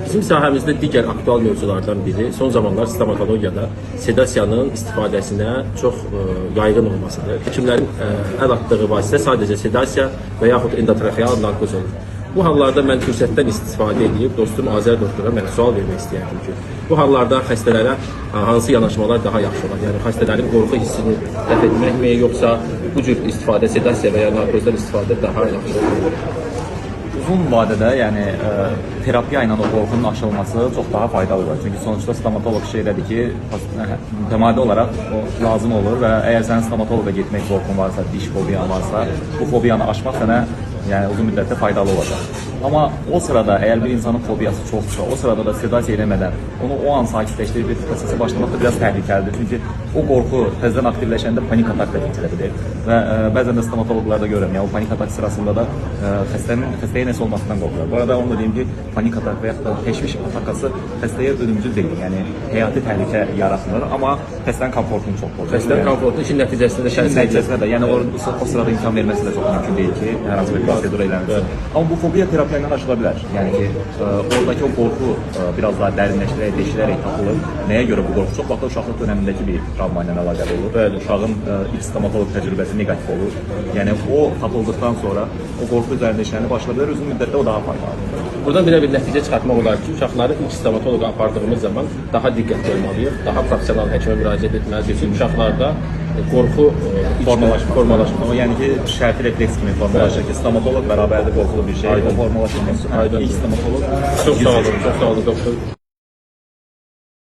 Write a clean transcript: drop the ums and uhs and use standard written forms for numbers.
Bizim sahəmizdə digər aktual mövzulardan biri son zamanlar stomatologiyada sedasiyanın istifadəsinə çox yaygın olmasıdır. Həkimlərin əl atdığı vasitə sadəcə sedasiya və yaxud endotraxeal narkoz olur. Bu hallarda mən fürsətdən istifadə edib dostum Azər doktora mən sual vermək istəyərdim ki, bu hallarda xəstələrə hansı yanaşmalar daha yaxşı olar? Yəni xəstələrin qorxu hissini dəf etməkmi, yoxsa bu cür istifadə sedasiya və ya narkozdan istifadə daha yaxşı olur? Uzun vadədə, yəni terapiya ilə o qorxunun aşılması çox daha faydalı olur. Çünki sonuçta stomatoloq şey dedi ki, mütəmadi olaraq o lazım olur və əgər sənin stomatoloqa getmək qorxun varsa, diş fobiyan varsa, bu fobiyanı aşmaq sənə yəni uzun müddətdə faydalı olacaq. Amma o sırada əgər bir insanın fobiyası çoxdursa, o sırada da sedasiya eləmədən onu o an sakitləşdirib bir prosesi başlamaq da biraz təhlükəlidir. Çünki o qorxu təzədən aktivləşəndə panik atak da keçirə bilir. Və bəzən də stomatoloqlarda görürəm, yəni o panik atak sırasında da xəstəyə nəsə olmasından qorxurlar. Bu arada onu da deyim ki, panik atak və yaxud da təşviş atakası xəstəyə ölümcül deyil. Yəni həyati təhlükə yaratmır, amma xəstənin komfortunu çox pozur. Xəstənin komfortunu işin nəticəsində nəticəsində də, yəni o sırada imkan verməsi də çox mümkün deyil ki, hər hansı bir prosedur eləməsin. Amma bu fobiya terapiya ilə aşıla bilər. Yəni ki, oradakı o qorxu biraz daha dərinləşdirərək, deşilərək tapılır. Nəyə görə bu qorxu? Çox vaxt uşaqlıq dövründəki bir travma ilə əlaqəli olur. Bəli, uşağın ilk stomatoloq təcrübəsi neqativ olur. Yəni o tapıldıqdan sonra o qorxu üzərində işlənib başlayır, uzun müddətdə o daha faydalıdır. Buradan belə bir nəticə çıxartmaq olar ki, uşaqları ilk stomatoloqa apardığımız zaman daha diqqətli olmalıyıq, daha professional həkimə müraciət etməliyik ki, uşaqlarda qorxu formalaşmır. O yəni ki, şərti refleks kimi formalaşır ki, stomatoloq bərabərdə qorxulu bir şey. O formalaşır. İlk stomatoloq. Çox sağ olun doktor.